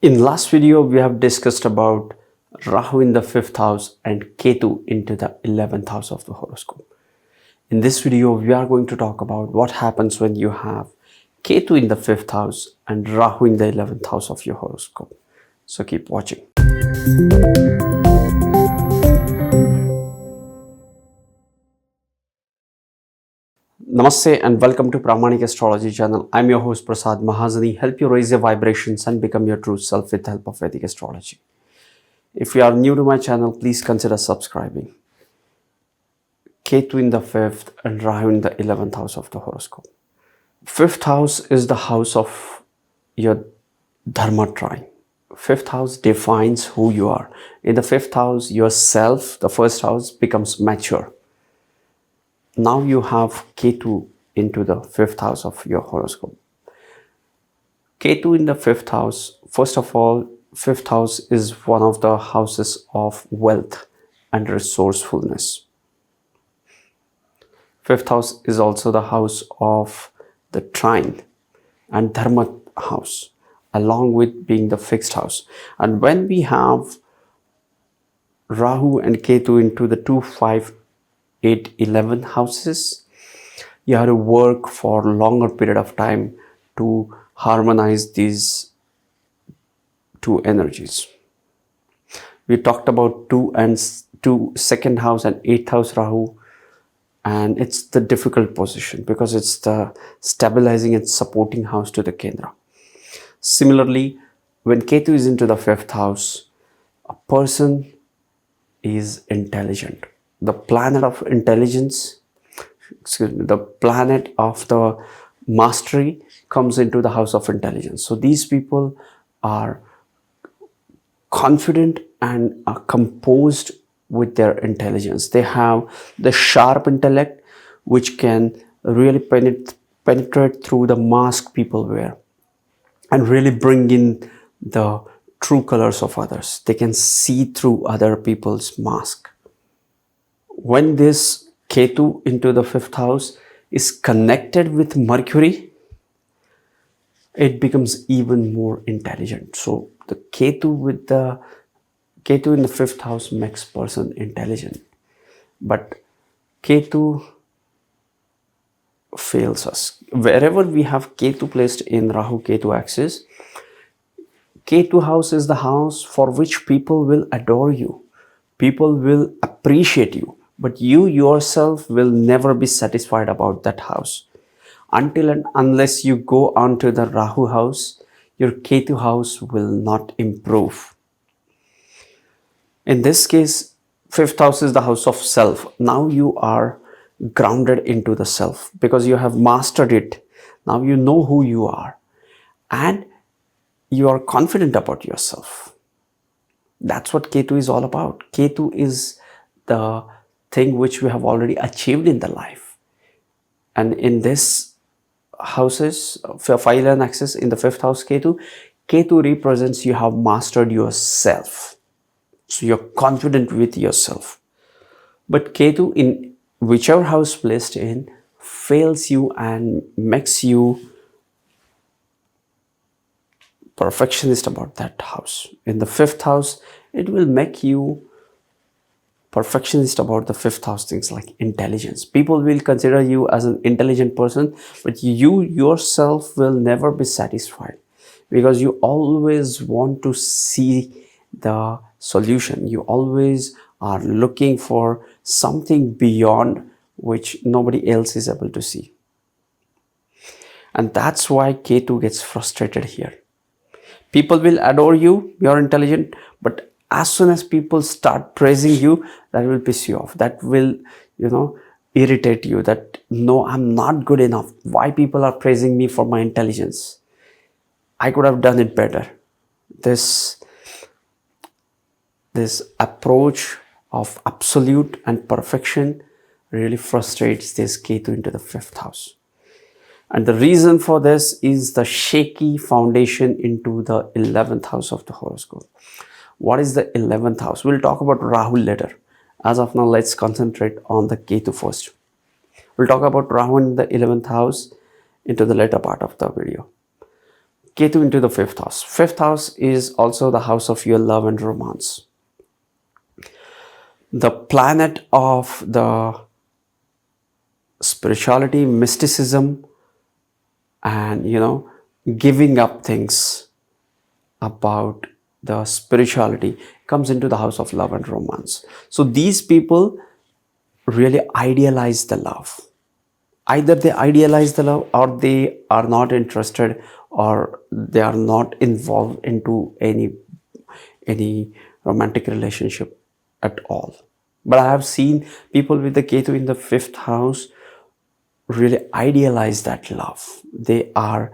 In last video, we have discussed about Rahu in the 5th house and Ketu into the 11th house of the horoscope. In this video, we are going to talk about what happens when you have Ketu in the 5th house and Rahu in the 11th house of your horoscope. So keep watching. Namaste and welcome to Pramanic Astrology channel. I'm your host Prasad Mahazani. Help you raise your vibrations and become your true self with the help of Vedic astrology. If you are new to my channel, please consider subscribing. Ketu in the 5th and Rahu in the 11th house of the horoscope. 5th house is the house of your dharma trine. 5th house defines who you are. In the 5th house, yourself, the 1st house, becomes mature. Now you have Ketu into the 5th house of your horoscope. Ketu in the 5th house, first of all, 5th house is one of the houses of wealth and resourcefulness. 5th house is also the house of the trine and dharma house, along with being the fixed house. And when we have Rahu and Ketu into the 2, 5, 8, 11 houses, you have to work for a longer period of time to harmonize these two energies. We talked about 2 second house and 8th house Rahu, and it's the difficult position because it's the stabilizing and supporting house to the Kendra. Similarly, when Ketu is into the 5th house, a person is intelligent. The planet of intelligence, the planet of the mastery comes into the house of intelligence. So these people are confident and are composed with their intelligence. They have the sharp intellect which can really penetrate through the mask people wear and really bring in the true colors of others. They can see through other people's mask. When this Ketu into the 5th house is connected with Mercury, it becomes even more intelligent. So the Ketu in the 5th house makes person intelligent, but Ketu fails us. Wherever we have Ketu placed in Rahu Ketu axis, Ketu house is the house for which people will adore you. People will appreciate you. But you yourself will never be satisfied about that house. Until and unless you go on to the Rahu house, your Ketu house will not improve. In this case, 5th house is the house of self. Now you are grounded into the self because you have mastered it. Now you know who you are and you are confident about yourself. That's what Ketu is all about. Ketu is the thing which we have already achieved in the life. And in this houses, 5 and axis in the 5th house Ketu represents you have mastered yourself. So you're confident with yourself. But Ketu in whichever house placed in fails you and makes you perfectionist about that house. In the 5th house, it will make you perfectionist about the 5th house things like intelligence. People will consider you as an intelligent person, but you yourself will never be satisfied because you always want to see the solution. You always are looking for something beyond which nobody else is able to see. And that's why Ketu gets frustrated here. People will adore you, you're intelligent, but as soon as people start praising you, that will piss you off. That will, irritate you that, no, I'm not good enough. Why people are praising me for my intelligence? I could have done it better. This approach of absolute and perfection really frustrates this Ketu into the 5th house. And the reason for this is the shaky foundation into the 11th house of the horoscope. What is the 11th house? We'll talk about Rahu later. As of now, let's concentrate on the Ketu first. We'll talk about Rahu in the 11th house into the later part of the video. Ketu into the fifth house. Fifth house is also the house of your love and romance. The planet of the spirituality, mysticism, and giving up things about the spirituality comes into the house of love and romance. So these people really idealize the love. Either they idealize the love, or they are not interested, or they are not involved into any romantic relationship at all. But I have seen people with the Ketu in the fifth house really idealize that love. They are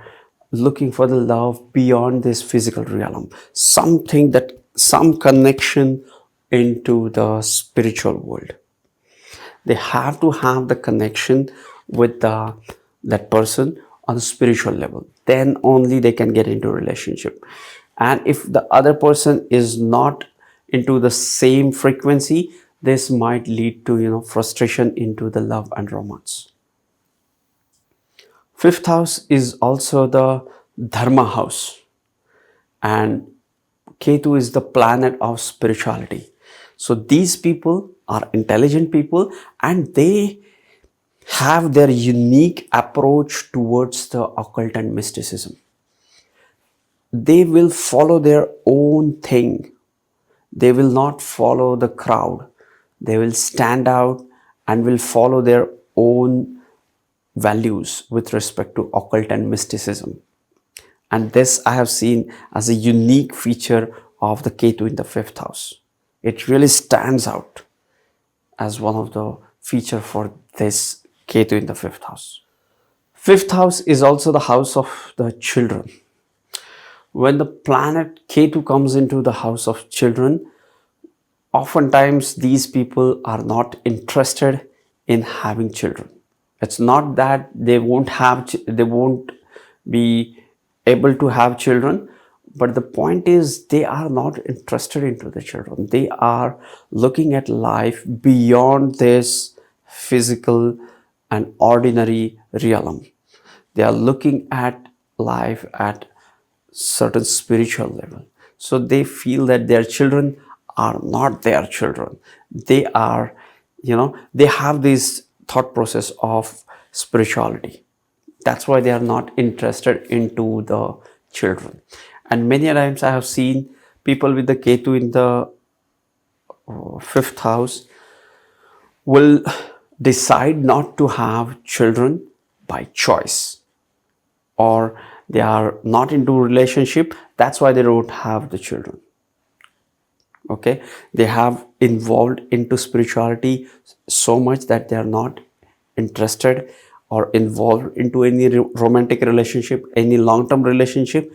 looking for the love beyond this physical realm, some connection into the spiritual world. They have to have the connection with that person on a spiritual level. Then only they can get into a relationship. And if the other person is not into the same frequency, this might lead to frustration into the love and romance. Fifth house is also the dharma house, and Ketu is the planet of spirituality. So these people are intelligent people, and they have their unique approach towards the occult and mysticism. They will follow their own thing. They will not follow the crowd. They will stand out and will follow their own values with respect to occult and mysticism. And this I have seen as a unique feature of the Ketu in the fifth house. It really stands out as one of the feature for this Ketu in the fifth house. Fifth house is also the house of the children. When the planet Ketu comes into the house of children, oftentimes these people are not interested in having children. It's not that they won't be able to have children, but the point is they are not interested into the children. They are looking at life beyond this physical and ordinary realm. They are looking at life at certain spiritual level. So they feel that their children are not their children. They are, they have this thought process of spirituality. That's why they are not interested into the children. And many times I have seen people with the Ketu in the fifth house will decide not to have children by choice, or they are not into relationship. That's why they don't have the children. Okay, they have involved into spirituality so much that they are not interested or involved into any romantic relationship, any long-term relationship,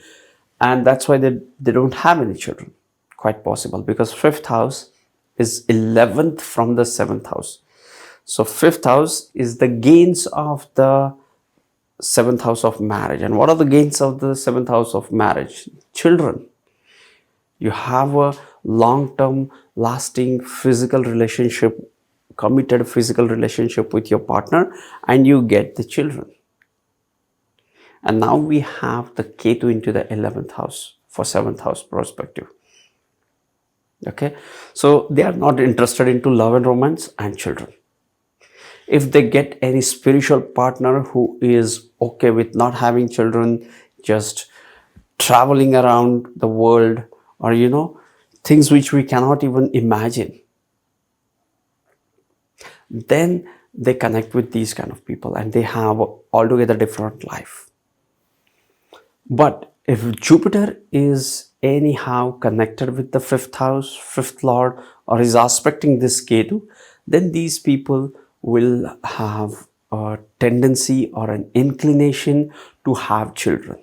and that's why they don't have any children. Quite possible, because fifth house is 11th from the seventh house. So fifth house is the gains of the seventh house of marriage. And what are the gains of the seventh house of marriage? Children. You have a long-term, lasting physical relationship, committed physical relationship with your partner, and you get the children. And now we have the Ketu into the 11th house for seventh house perspective. Okay, so they are not interested into love and romance and children. If they get any spiritual partner who is okay with not having children, just traveling around the world, or things which we cannot even imagine, then they connect with these kind of people and they have altogether different life. But if Jupiter is anyhow connected with the fifth house, fifth lord, or is aspecting this Ketu, then these people will have a tendency or an inclination to have children.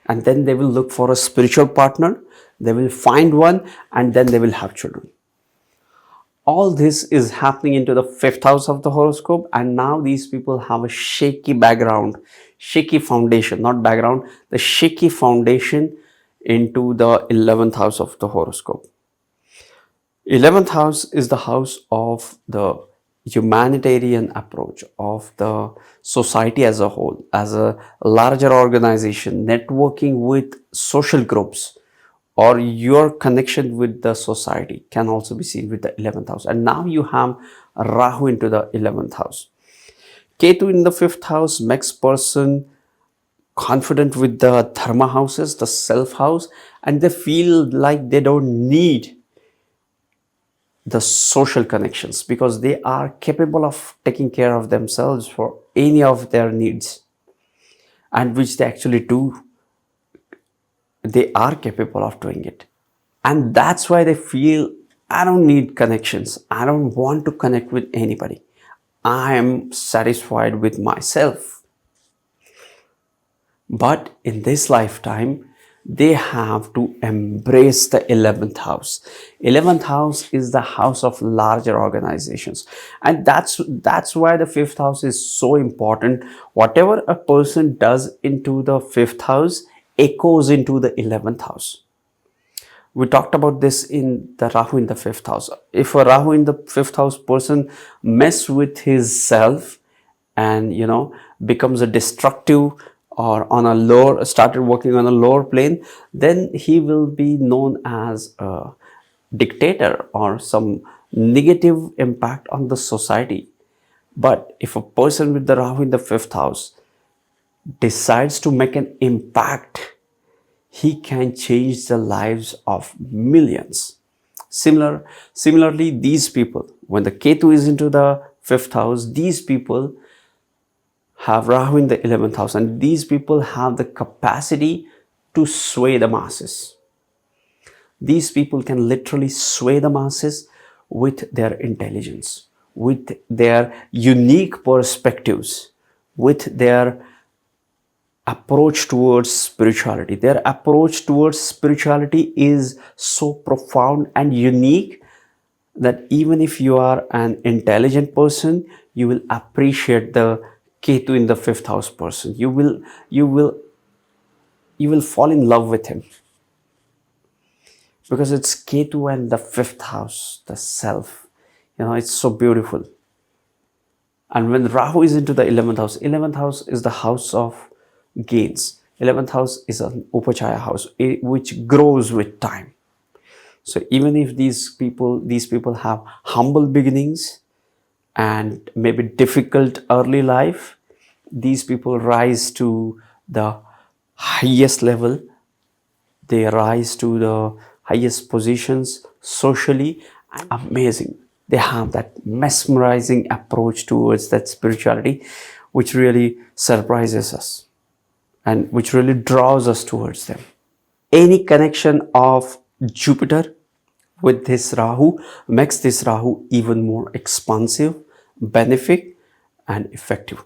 And then they will look for a spiritual partner, they will find one, and then they will have children. All this is happening into the fifth house of the horoscope, and now these people have a shaky background, shaky foundation, not background, the shaky foundation into the 11th house of the horoscope. 11th house is the house of the humanitarian approach of the society as a whole, as a larger organization, networking with social groups, or your connection with the society can also be seen with the 11th house. And now you have Rahu into the 11th house. Ketu in the 5th house makes person confident with the dharma houses, the self house, and they feel like they don't need the social connections because they are capable of taking care of themselves for any of their needs, and which they actually do. They are capable of doing it, and that's why they feel, I don't need connections, I don't want to connect with anybody, I am satisfied with myself. But in this lifetime, they have to embrace the 11th house. 11th house is the house of larger organizations, and that's why the 5th house is so important. Whatever a person does into the 5th house echoes into the 11th house. We talked about this in the Rahu in the 5th house. If a Rahu in the 5th house person mess with his self and becomes a destructive, or on a lower, started working on a lower plane, then he will be known as a dictator or some negative impact on the society. But if a person with the Rahu in the 5th house decides to make an impact, he can change the lives of millions. Similarly, these people, when the Ketu is into the 5th house, these people have Rahu in the 11th house, and these people have the capacity to sway the masses. These people can literally sway the masses with their intelligence, with their unique perspectives, with their approach towards spirituality. Their approach towards spirituality is so profound and unique that even if you are an intelligent person, you will appreciate the Ketu in the 5th house person. You will fall in love with him because it's Ketu and the 5th house, the self. It's so beautiful. And when Rahu is into the 11th house is the house of gains. 11th house is an Upachaya house, which grows with time. So even if these people have humble beginnings and maybe difficult early life, these people rise to the highest level. They rise to the highest positions socially. Amazing. They have that mesmerizing approach towards that spirituality, which really surprises us and which really draws us towards them. Any connection of Jupiter with this Rahu makes this Rahu even more expansive, benefic, and effective.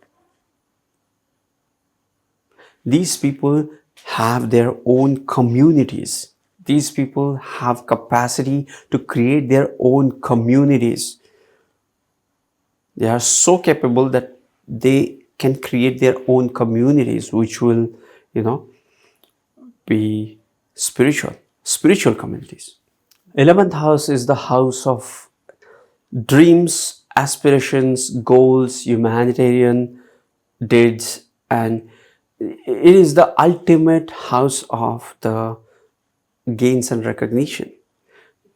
These people have their own communities. These people have capacity to create their own communities. They are so capable that they can create their own communities, which will, be spiritual communities. 11th house is the house of dreams, aspirations, goals, humanitarian deeds, and it is the ultimate house of the gains and recognition.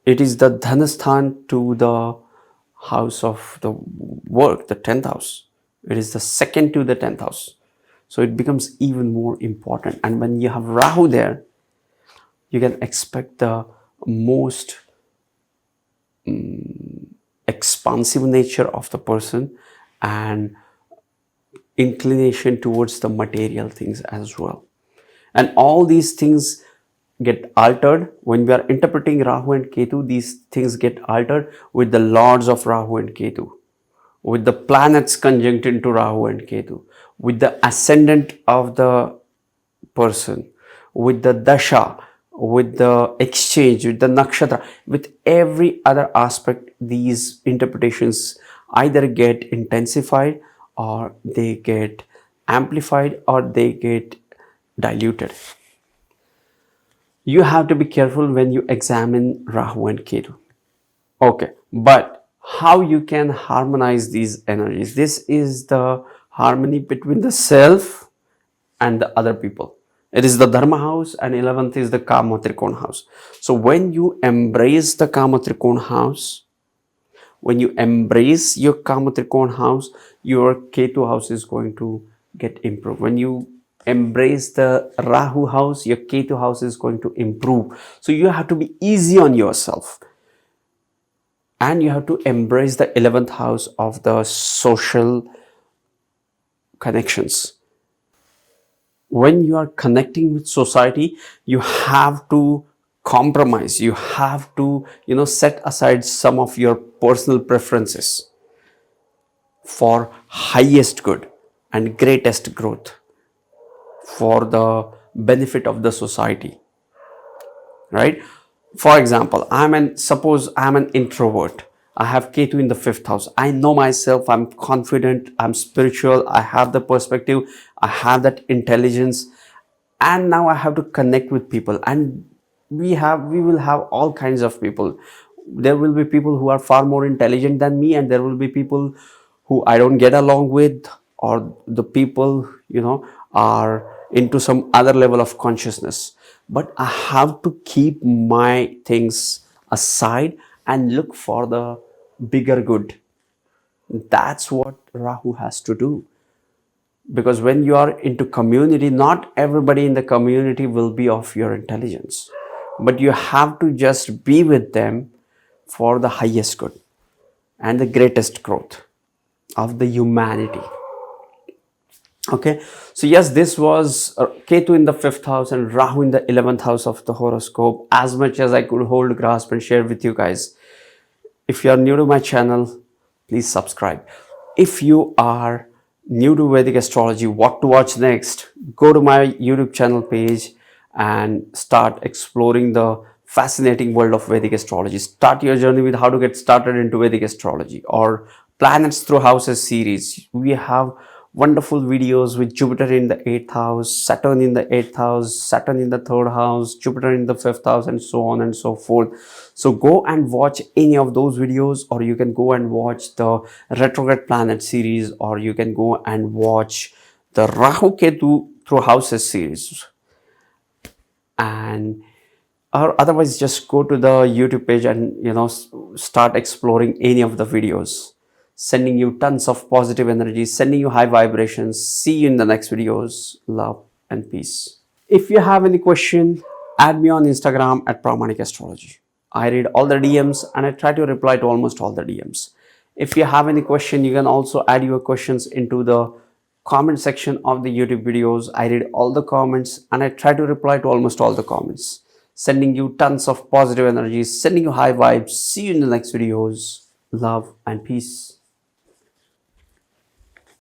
It is the Dhanasthan to the house of the work, the 10th house. It is the second to the 10th house. So it becomes even more important. And when you have Rahu there, you can expect the most expansive nature of the person and inclination towards the material things as well. And all these things get altered when we are interpreting Rahu and Ketu. These things get altered with the lords of Rahu and Ketu, with the planets conjunct into Rahu and Ketu, with the ascendant of the person, with the dasha, with the exchange, with the nakshatra, with every other aspect. These interpretations either get intensified, or they get amplified, or they get diluted. You have to be careful when you examine Rahu and Ketu. Okay, but how you can harmonize these energies. This is the harmony between the self and the other people. It is the Dharma house, and 11th is the Kama Trikona house. So when you embrace the Kama Trikona house, when you embrace your Kama Trikona house, your Ketu house is going to get improved. When you embrace the Rahu house, your Ketu house is going to improve. So you have to be easy on yourself. And you have to embrace the 11th house of the social connections. When you are connecting with society, you have to compromise. You have to, set aside some of your personal preferences for highest good and greatest growth, for the benefit of the society, right? For example, suppose I'm an introvert. I have Ketu in the 5th house. I know myself, I'm confident, I'm spiritual, I have the perspective, I have that intelligence, and now I have to connect with people. And we will have all kinds of people. There will be people who are far more intelligent than me, and there will be people who I don't get along with, or the people, are into some other level of consciousness. But I have to keep my things aside and look for the bigger good. That's what Rahu has to do. Because when you are into community, not everybody in the community will be of your intelligence, but you have to just be with them for the highest good and the greatest growth of the humanity. Okay, so yes, this was Ketu in the 5th house and Rahu in the 11th house of the horoscope, as much as I could hold, grasp and share with you guys. If you are new to my channel, please subscribe. If you are new to Vedic astrology, what to watch next, go to my YouTube channel page and start exploring the fascinating world of Vedic astrology. Start your journey with how to get started into Vedic astrology, or planets through houses series. We have wonderful videos with Jupiter in the 8th house, Saturn in the 8th house, Saturn in the 3rd house, Jupiter in the 5th house, and so on and so forth. So go and watch any of those videos, or you can go and watch the retrograde planet series, or you can go and watch the Rahu Ketu through houses series. And or otherwise just go to the YouTube page and start exploring any of the videos. Sending you tons of positive energy, sending you high vibrations. See you in the next videos. Love and peace. If you have any question, add me on Instagram at Pramanik Astrology. I read all the DMs and I try to reply to almost all the DMs. If you have any question, you can also add your questions into the comment section of the YouTube videos. I read all the comments and I try to reply to almost all the comments. Sending you tons of positive energies, sending you high vibes. See you in the next videos. Love and peace.